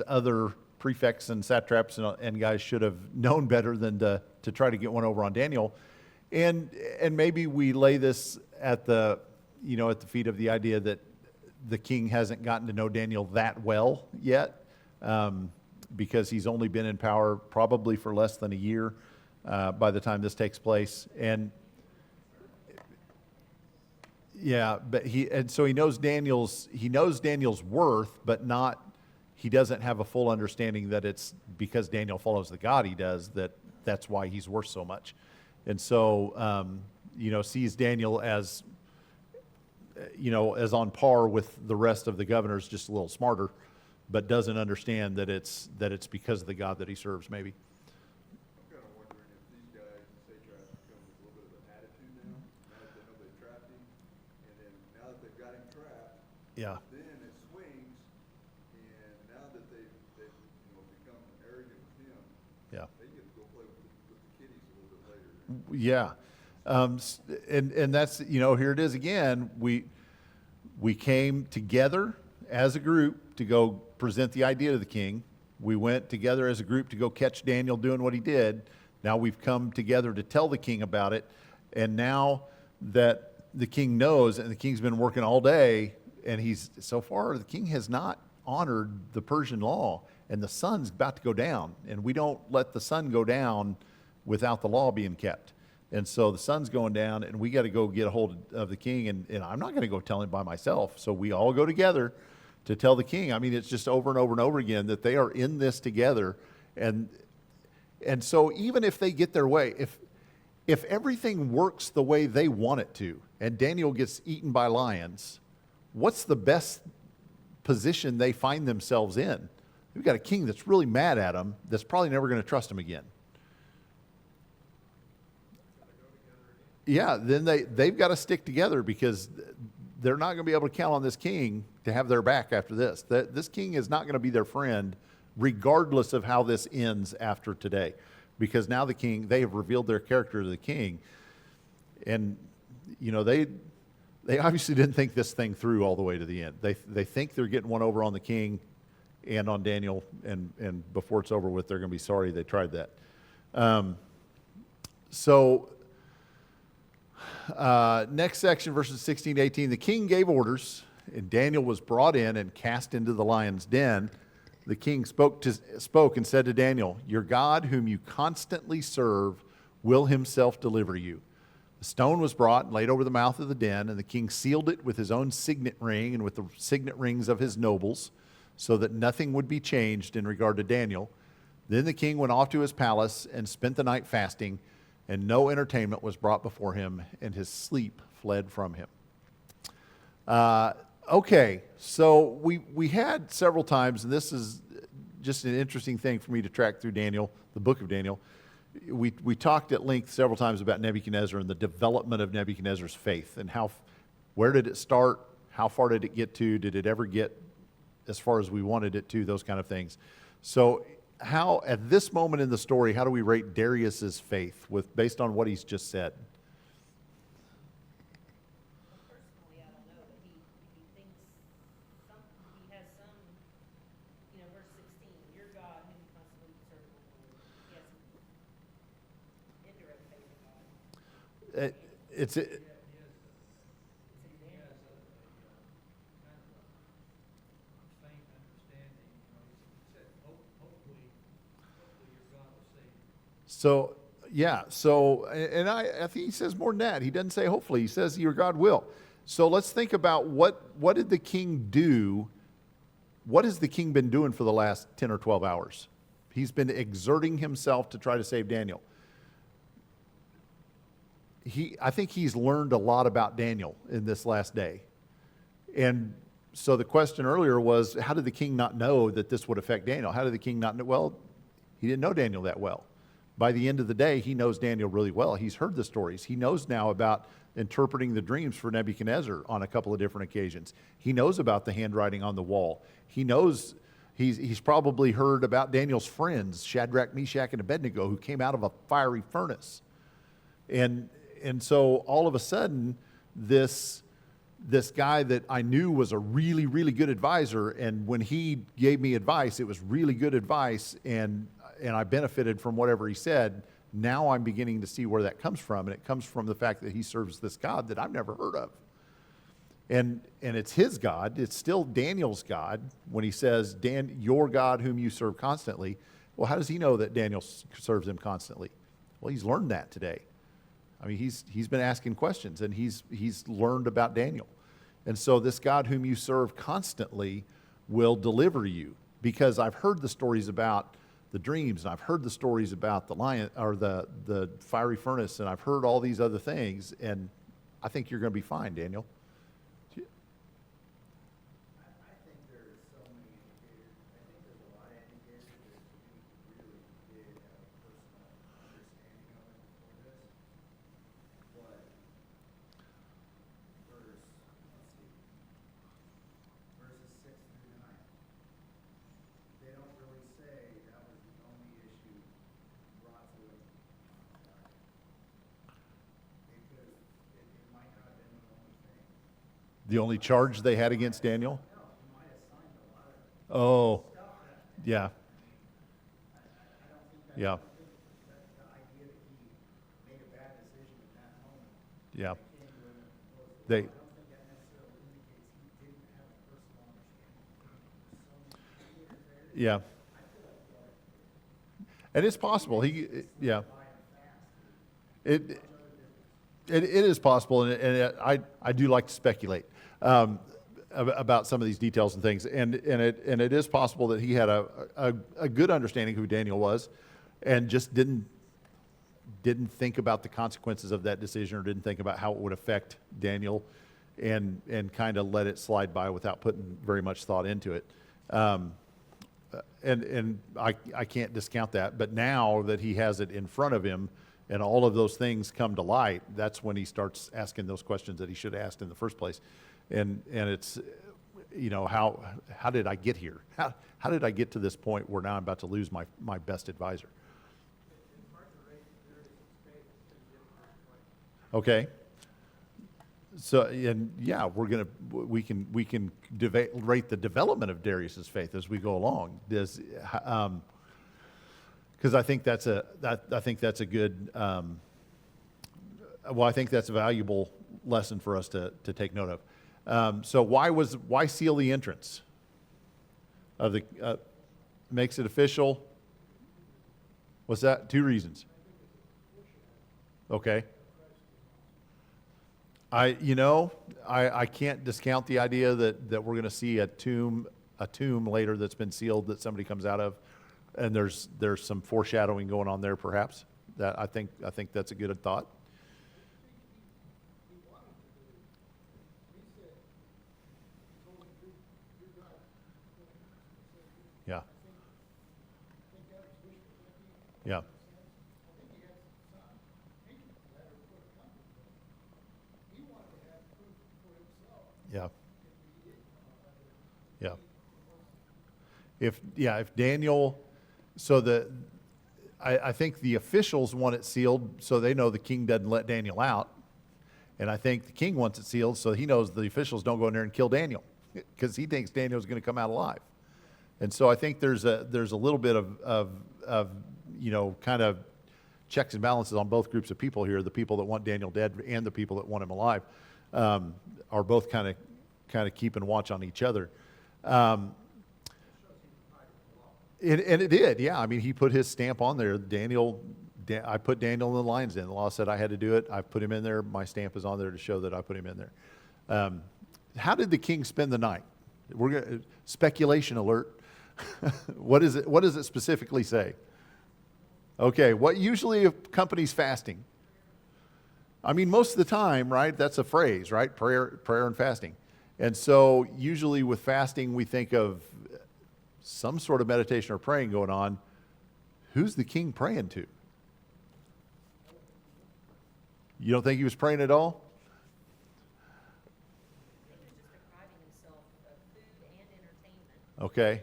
Speaker 1: other prefects and satraps and guys should have known better than to try to get one over on Daniel. And maybe we lay this at the feet of the idea that the king hasn't gotten to know Daniel that well yet, because he's only been in power probably for less than a year by the time this takes place. And yeah, but so he knows Daniel's worth, but he doesn't have a full understanding that it's because Daniel follows the God he does that's why he's worth so much. And so, sees Daniel as on par with the rest of the governors, just a little smarter, but doesn't understand that it's because of the God that he serves, maybe.
Speaker 4: I'm kind of wondering if these guys, satraps, come with a little bit of an attitude now that they know they've trapped him, and then now that they've got him trapped,
Speaker 1: Yeah.
Speaker 4: then it swings, and now that they've become arrogant with him,
Speaker 1: Yeah.
Speaker 4: they get to go play with the kiddies a little bit later.
Speaker 1: Yeah. And that's, here it is again. We came together as a group to go present the idea to the king. We went together as a group to go catch Daniel doing what he did. Now we've come together to tell the king about it. And now that the king knows, and the king's been working all day, and so far the king has not honored the Persian law, and the sun's about to go down. And we don't let the sun go down without the law being kept. And so the sun's going down, and we got to go get a hold of the king, and I'm not going to go tell him by myself. So we all go together to tell the king. I mean, it's just over and over and over again that they are in this together. And so even if they get their way, if everything works the way they want it to, and Daniel gets eaten by lions, what's the best position they find themselves in? We've got a king that's really mad at them, that's probably never going to trust him again. Yeah, then they've got to stick together, because they're not going to be able to count on this king to have their back after this. This king is not going to be their friend, regardless of how this ends after today, because now they have revealed their character to the king, and they obviously didn't think this thing through all the way to the end. They think they're getting one over on the king and on Daniel, and before it's over with, they're going to be sorry they tried that. Next section, verses 16 to 18. The king gave orders, and Daniel was brought in and cast into the lion's den. the king spoke and said to Daniel, "Your God, whom you constantly serve, will himself deliver you." The stone was brought and laid over the mouth of the den, and the king sealed it with his own signet ring and with the signet rings of his nobles, so that nothing would be changed in regard to Daniel. Then the king went off to his palace and spent the night fasting, and no entertainment was brought before him, and his sleep fled from him. Okay, so we had several times, and this is just an interesting thing for me to track through Daniel, the book of Daniel. We talked at length several times about Nebuchadnezzar and the development of Nebuchadnezzar's faith and where did it start, how far did it get to, did it ever get as far as we wanted it to, those kind of things. So how, at this moment in the story, how do we rate Darius's faith based on what he's just said?
Speaker 3: Personally, I don't know, but he thinks he has some, verse 16, your God whom you constantly serve will deliver. He has some indirect faith in God.
Speaker 1: It's
Speaker 2: He has a kind of a faint understanding, he said, hopefully your God will save you.
Speaker 1: So, yeah, and I think he says more than that. He doesn't say hopefully, he says your God will. So let's think about what did the king do? What has the king been doing for the last 10 or 12 hours? He's been exerting himself to try to save Daniel. I think he's learned a lot about Daniel in this last day. And so the question earlier was, how did the king not know that this would affect Daniel? How did the king not know? Well, he didn't know Daniel that well. By the end of the day, he knows Daniel really well. He's heard the stories. He knows now about interpreting the dreams for Nebuchadnezzar on a couple of different occasions. He knows about the handwriting on the wall. He knows, he's probably heard about Daniel's friends, Shadrach, Meshach, and Abednego, who came out of a fiery furnace. And so all of a sudden, this guy that I knew was a really, really good advisor, and when he gave me advice, it was really good advice, and I benefited from whatever he said. Now I'm beginning to see where that comes from, and it comes from the fact that he serves this God that I've never heard of. And it's his God. It's still Daniel's God when he says, your God whom you serve constantly. Well, how does he know that Daniel serves him constantly? Well, he's learned that today. I mean, he's been asking questions, and he's learned about Daniel. And so this God whom you serve constantly will deliver you, because I've heard the stories about the dreams, and I've heard the stories about the lion or the fiery furnace, and I've heard all these other things, and I think you're going to be fine, Daniel.
Speaker 5: I think there's so many indicators. I think there's a lot of indicators that we really did have a personal understanding of it before this. But verses 6 through 9, they don't really say that was the only issue brought to him on Friday. Because it might not have been the only thing.
Speaker 1: The only charge they had against Daniel?
Speaker 5: No, he might have signed a lot of
Speaker 1: Oh,
Speaker 5: stuff that
Speaker 1: yeah,
Speaker 5: I don't think that.
Speaker 1: yeah,
Speaker 5: The idea that he made a bad decision at that moment.
Speaker 1: yeah.
Speaker 5: Came to him and proposed the
Speaker 1: They,
Speaker 5: law. I don't think that necessarily indicates he didn't have a personal understanding. There's so many indicators there.
Speaker 1: yeah. And it's possible. Yeah. It is possible, and I do like to speculate about some of these details and things, and it is possible that he had a good understanding who Daniel was, and just didn't think about the consequences of that decision, or didn't think about how it would affect Daniel, and kind of let it slide by without putting very much thought into it. And I can't discount that, but now that he has it in front of him and all of those things come to light, that's when he starts asking those questions that he should have asked in the first place. And it's, how did I get here? How did I get to this point where now I'm about to lose my best advisor? Okay. So, and yeah, we can rate the development of Darius's faith as we go along. Because I think that's a good. I think that's a valuable lesson for us to take note of. So why seal the entrance of the? makes it official. What's that? 2 reasons. Okay. I can't discount the idea that we're going to see a tomb later that's been sealed that somebody comes out of, and there's some foreshadowing going on there, perhaps. That I think that's a good thought. Yeah. Yeah. Yeah. Yeah. If Daniel, I think the officials want it sealed so they know the king doesn't let Daniel out. And I think the king wants it sealed so he knows the officials don't go in there and kill Daniel because he thinks Daniel's going to come out alive. And so I think there's a little bit of kind of checks and balances on both groups of people here. The people that want Daniel dead and the people that want him alive are both kind of keeping watch on each other. And it did, yeah. I mean, he put his stamp on there. I put Daniel in the lion's den. The law said I had to do it. I put him in there. My stamp is on there to show that I put him in there. How did the king spend the night? Speculation alert. What does it specifically say? Okay, what usually accompanies fasting? I mean, most of the time, right? That's a phrase, right? Prayer and fasting. And so usually with fasting, we think of some sort of meditation or praying going on. Who's the king praying to? You don't think he was praying at all?
Speaker 3: He was just depriving himself of food and entertainment.
Speaker 1: Okay.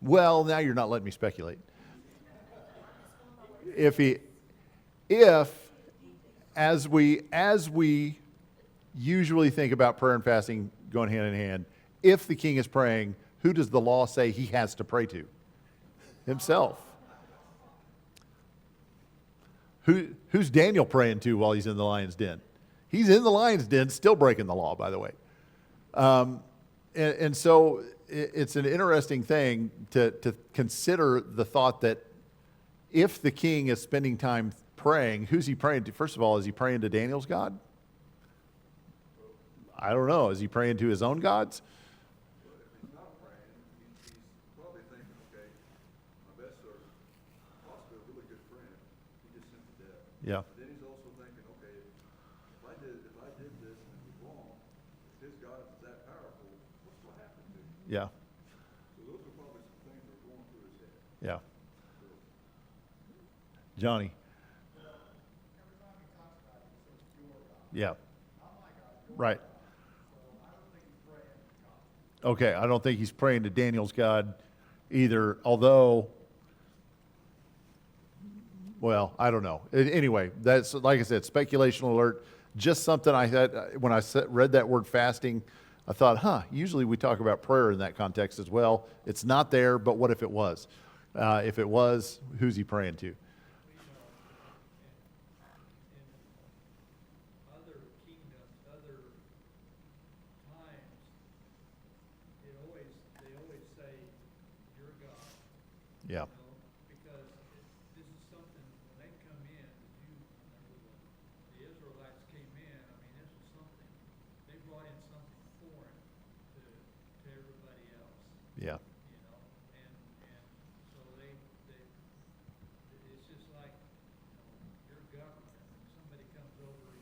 Speaker 1: Well, now you're not letting me speculate. If as we usually think about prayer and fasting going hand in hand, if the king is praying, who does the law say he has to pray to? Himself. Who's Daniel praying to while he's in the lion's den? He's in the lion's den, still breaking the law, by the way. And so it's an interesting thing to consider the thought that if the king is spending time praying, who's he praying to? First of all, is he praying to Daniel's God? I don't know. Is he praying to his own gods?
Speaker 4: Well, if he's not praying, he's probably thinking, okay, my best servant, possibly a really good friend, he just sent to death.
Speaker 1: Yeah.
Speaker 4: Then he's also thinking, okay, if I did this and it was wrong, if his God is that powerful, what's going to happen to me?
Speaker 1: Yeah.
Speaker 4: So those are probably some things that are going through his head.
Speaker 1: Yeah. Johnny.
Speaker 5: Every time he talks about it, he says, your God.
Speaker 1: Yeah.
Speaker 5: Not my God, your
Speaker 1: Right.
Speaker 5: God. So I don't think he's praying to God.
Speaker 1: Okay. I don't think he's praying to Daniel's God either, although, well, I don't know. Anyway, that's, like I said, speculation alert. Just something I had, when I read that word fasting, I thought, usually we talk about prayer in that context as well. It's not there, but what if it was? If it was, who's he praying to?
Speaker 2: In other kingdoms, other times, they always say, "Your God."
Speaker 1: Yeah.
Speaker 2: You know, because this is something, when they come in, the Israelites came in, I mean, this was something, they brought in something foreign to everybody else,
Speaker 1: Yeah.
Speaker 2: you know, and so it's just like, your government, when somebody comes over,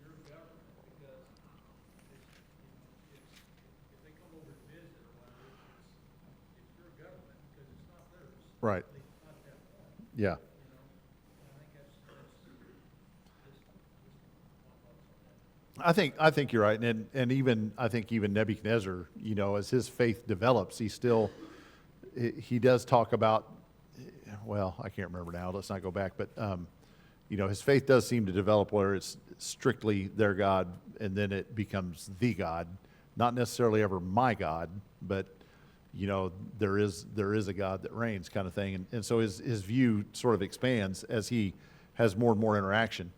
Speaker 2: your government, because if they come over to visit or whatever, it's your government, because it's not theirs.
Speaker 1: Right.
Speaker 2: At least not at that point,
Speaker 1: Yeah.
Speaker 2: and I think that's just my thoughts on that.
Speaker 1: I think you're right, and even I think even Nebuchadnezzar, as his faith develops, he does talk about, well, I can't remember now. Let's not go back, but his faith does seem to develop where it's strictly their God, and then it becomes the God, not necessarily ever my God, but there is a God that reigns, kind of thing, and so his view sort of expands as he has more and more interaction.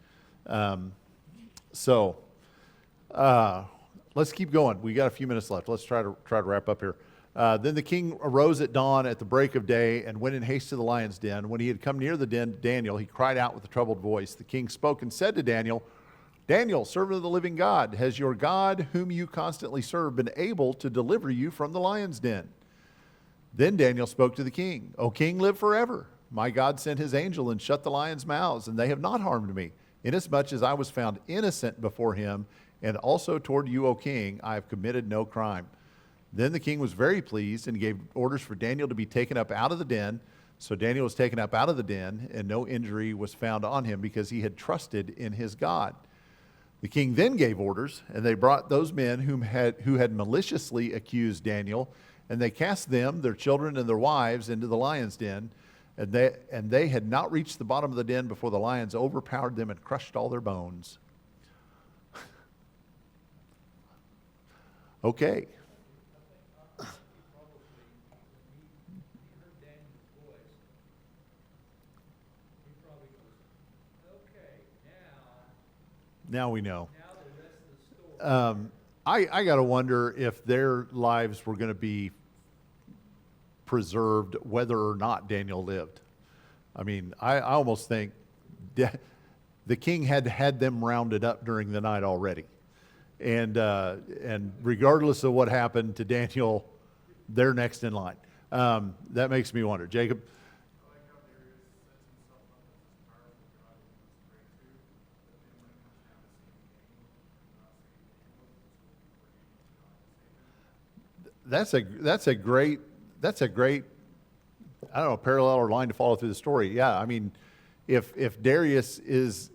Speaker 1: Let's keep going. We got a few minutes left. Let's try to wrap up here. Then the king arose at dawn at the break of day and went in haste to the lion's den. When he had come near the den to Daniel, he cried out with a troubled voice. The king spoke and said to Daniel, Daniel, servant of the living God, has your God, whom you constantly serve, been able to deliver you from the lion's den? Then Daniel spoke to the king, O king, live forever. My God sent his angel and shut the lions' mouths, and they have not harmed me, inasmuch as I was found innocent before him, and also toward you, O king, I have committed no crime. Then the king was very pleased and gave orders for Daniel to be taken up out of the den. So Daniel was taken up out of the den, and no injury was found on him because he had trusted in his God. The king then gave orders, and they brought those men who had maliciously accused Daniel, and they cast them, their children, and their wives into the lion's den. And they had not reached the bottom of the den before the lions overpowered them and crushed all their bones. Okay.
Speaker 2: He heard Daniel's voice. He probably goes, okay,
Speaker 1: Now we know.
Speaker 2: now the rest of the story.
Speaker 1: I got to wonder if their lives were going to be preserved whether or not Daniel lived. I mean, I almost think the king had them rounded up during the night already. And regardless of what happened to Daniel, they're next in line. That makes me wonder. Jacob?
Speaker 5: I like how Darius sets himself up as this powerful God who he must pray to, but then when it comes down to saving Daniel, not saving Daniel,
Speaker 1: That's a great, I don't know, parallel or line to follow through the story. Yeah, I mean, if Darius is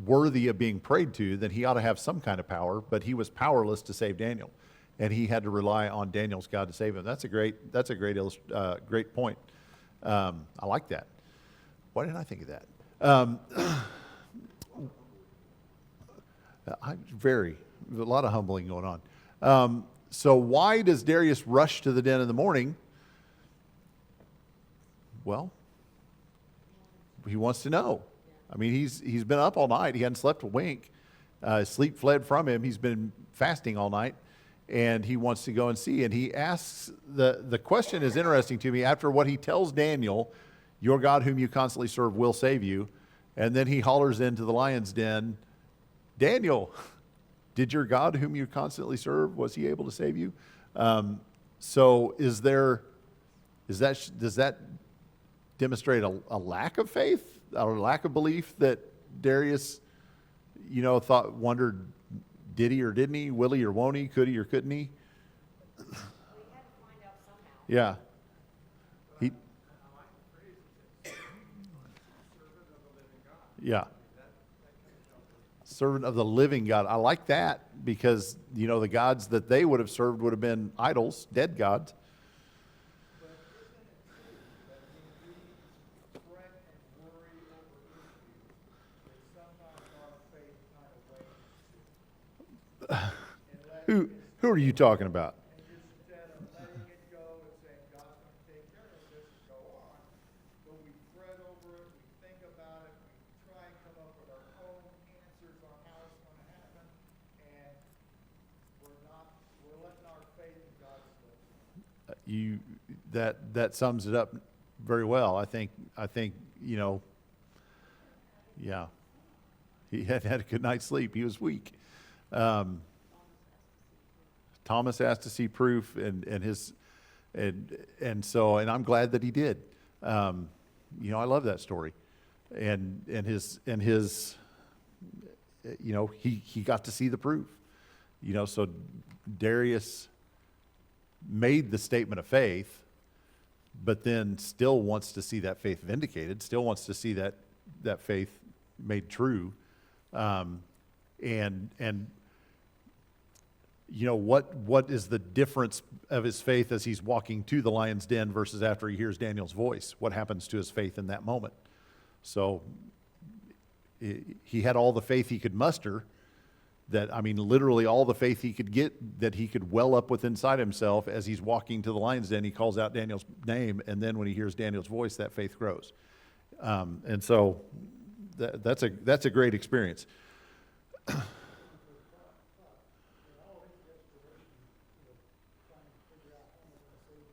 Speaker 1: worthy of being prayed to, then he ought to have some kind of power, but he was powerless to save Daniel, and he had to rely on Daniel's God to save him. That's a great point. I like that. Why didn't I think of that? A lot of humbling going on. So why does Darius rush to the den in the morning? Well, he wants to know. I mean, he's been up all night. He hadn't slept a wink. Sleep fled from him. He's been fasting all night, and he wants to go and see. And he asks, the question is interesting to me. After what he tells Daniel, your God whom you constantly serve will save you. And then he hollers into the lion's den, Daniel, did your God whom you constantly serve, was he able to save you? So does that demonstrate a lack of faith or a lack of belief that Darius, wondered, did he or didn't he, will he or won't he, could he or couldn't he?
Speaker 3: We had to find out somehow.
Speaker 1: Yeah. He,
Speaker 5: I like the phrase, he said, servant of the living God.
Speaker 1: yeah.
Speaker 5: That kind of tells us.
Speaker 1: Servant of the living God. I like that because, the gods that they would have served would have been idols, dead gods.
Speaker 5: But isn't it true that when we fret and worry over issues, that sometimes our faith kind of wanes?
Speaker 1: Who are you talking about?
Speaker 5: And instead of letting it go and saying, God's going to take care of this and go on, but we fret over it, we think about it, we try and come up with our own answers on how it's going to happen, and we're letting our faith in God slip.
Speaker 1: That sums it up very well. I think yeah, he hadn't had a good night's sleep. He was weak. Thomas asked to see proof, and I'm glad that he did. I love that story, and his he got to see the proof. So Darius made the statement of faith, but then still wants to see that faith vindicated, still wants to see that faith made true. What is the difference of his faith as he's walking to the lion's den versus after he hears Daniel's voice? What happens to his faith in that moment? So he had all the faith he could muster, literally all the faith he could get, that he could well up with inside himself. As he's walking to the lion's den, he calls out Daniel's name, and then when he hears Daniel's voice, that faith grows. And so that's a great experience.
Speaker 5: In all his desperation, trying to figure out how am I going to save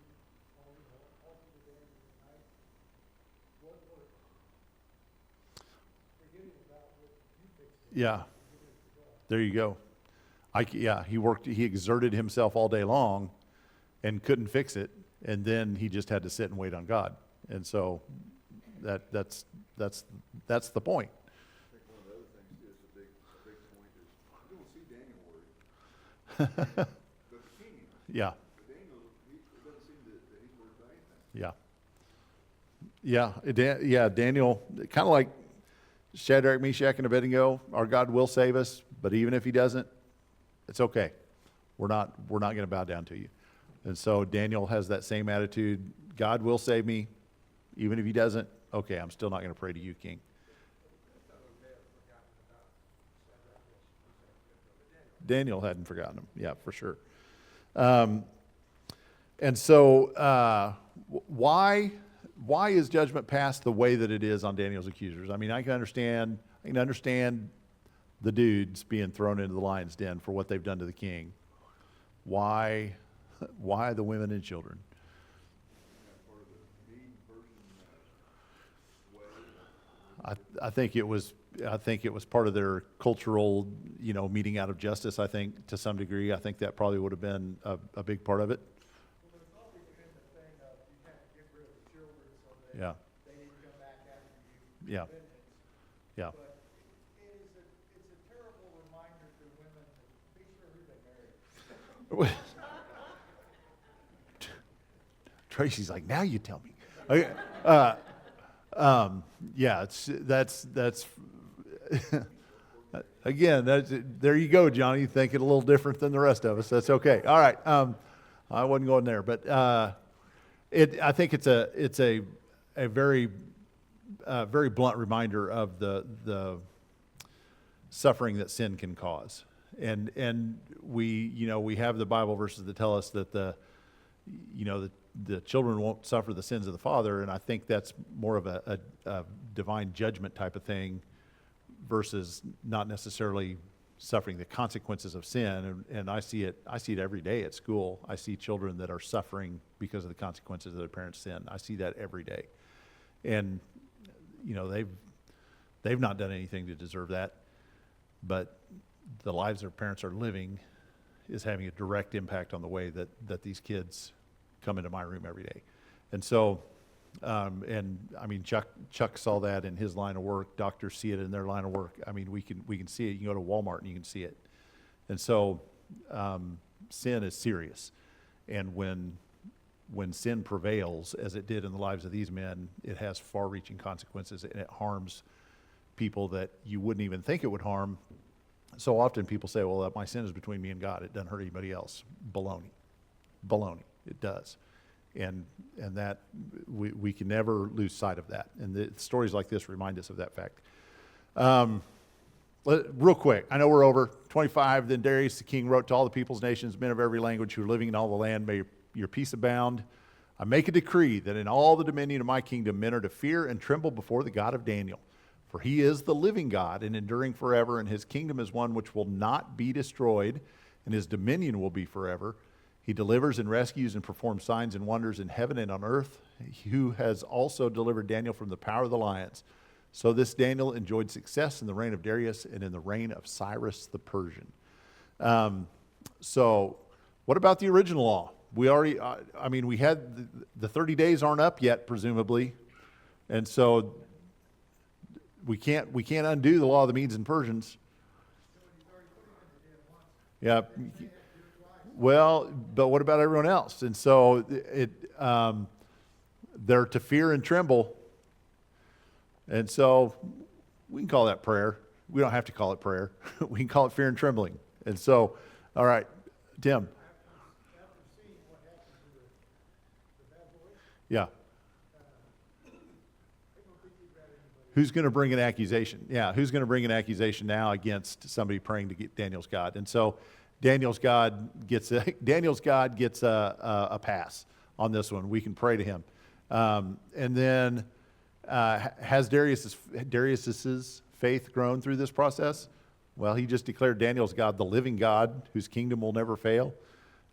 Speaker 1: Yeah. There you go. Yeah, he exerted himself all day long and couldn't fix it. And then he just had to sit and wait on God. And so that's the point.
Speaker 4: I think one of the other things is a big point is, you don't see Daniel worried. But the king is.
Speaker 1: Yeah.
Speaker 4: But Daniel, it doesn't seem that he's worried about anything.
Speaker 1: Yeah. Daniel, kind of like Shadrach, Meshach, and Abednego, our God will save us, but even if he doesn't, it's okay. We're not going to bow down to you. And so Daniel has that same attitude. God will save me, even if he doesn't. Okay, I'm still not going to pray to you, King. Daniel hadn't forgotten him. Yeah, for sure. And so why is judgment passed the way that it is on Daniel's accusers? I mean, I can understand the dudes being thrown into the lion's den for what they've done to the king. Why the women and children?
Speaker 4: Part of the Mede Persian way.
Speaker 1: I think it was part of their cultural, meting out of justice. I think to some degree, I think that probably would have been a big part of it.
Speaker 5: Well, there's always been the thing of you kind of get rid of the children so that
Speaker 1: Yeah.
Speaker 5: they didn't come back after you.
Speaker 1: Yeah.
Speaker 5: Vengeance.
Speaker 1: Yeah.
Speaker 5: But it's a terrible reminder to women to be sure who they marry.
Speaker 1: Tracy's like, now you tell me. Okay. Yeah, that's again. There you go, Johnny. You think it a little different than the rest of us. That's okay. All right. I wasn't going there, but I think it's a very very blunt reminder of the suffering that sin can cause, and we have the Bible verses that tell us that the children won't suffer the sins of the father, and I think that's more of a divine judgment type of thing versus not necessarily suffering the consequences of sin. And I see it every day at school. I see children that are suffering because of the consequences of their parents' sin. I see that every day, and they've not done anything to deserve that, but the lives their parents are living is having a direct impact on the way that these kids come into my room every day. And so, and I mean, Chuck saw that in his line of work. Doctors see it in their line of work. I mean, we can see it. You can go to Walmart and you can see it. And so, sin is serious. And when sin prevails, as it did in the lives of these men, it has far-reaching consequences, and it harms people that you wouldn't even think it would harm. So often people say, well, my sin is between me and God. It doesn't hurt anybody else. Baloney. It does. And that we can never lose sight of that. And the stories like this remind us of that fact. Real quick, I know we're over. 25, then Darius the king wrote to all the peoples, nations, men of every language who are living in all the land, may your peace abound. I make a decree that in all the dominion of my kingdom men are to fear and tremble before the God of Daniel. For he is the living God and enduring forever, and his kingdom is one which will not be destroyed, and his dominion will be forever. He delivers and rescues and performs signs and wonders in heaven and on earth, who has also delivered Daniel from the power of the lions. So this Daniel enjoyed success in the reign of Darius and in the reign of Cyrus the Persian. So what about the original law? We already, we had the 30 days aren't up yet, presumably. And so we can't undo the law of the Medes and Persians. Yeah. Well, but what about everyone else? And so they're to fear and tremble. And so we can call that prayer. We don't have to call it prayer. We can call it fear and trembling. And so, all right, Tim.
Speaker 5: After seeing what happened to the bad boys,
Speaker 1: Yeah.
Speaker 5: I don't think he'd rather anybody.
Speaker 1: Who's going to bring an accusation? Yeah, who's going to bring an accusation now against somebody praying to get Daniel's God? And so Daniel's God gets a pass on this one. We can pray to him. And then has Darius's faith grown through this process? Well, he just declared Daniel's God the living God whose kingdom will never fail.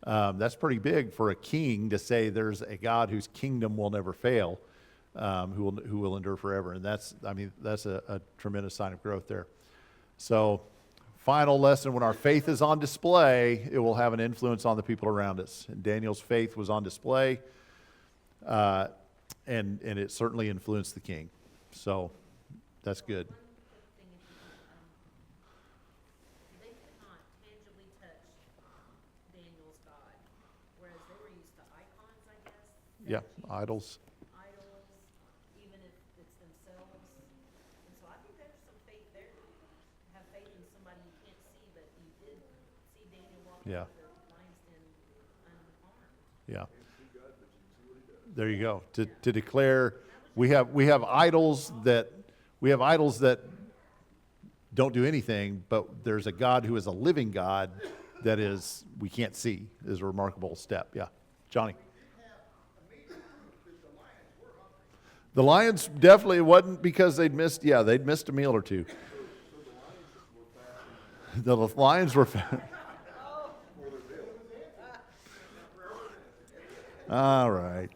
Speaker 1: That's pretty big for a king to say there's a God whose kingdom will never fail, who will endure forever. And that's a tremendous sign of growth there. So, final lesson, when our faith is on display, it will have an influence on the people around us. And Daniel's faith was on display, and it certainly influenced the king. So, that's good.
Speaker 3: One quick thing, if you, they could not tangibly touch Daniel's God, whereas they were used to icons, I guess.
Speaker 1: Yeah,
Speaker 3: statues,
Speaker 1: idols.
Speaker 3: Idols, even if it's themselves. And so I think there's some faith there. Have faith in somebody you can't see, but you did see Daniel walk
Speaker 1: Yeah.
Speaker 3: out of the lion's den unharmed.
Speaker 1: Yeah. There you go. To declare, we have idols that don't do anything, but there's a God who is a living God that is we can't see, is a remarkable step. Yeah, Johnny. The lions definitely wasn't because they'd missed a meal or two. The lions were fat. All right.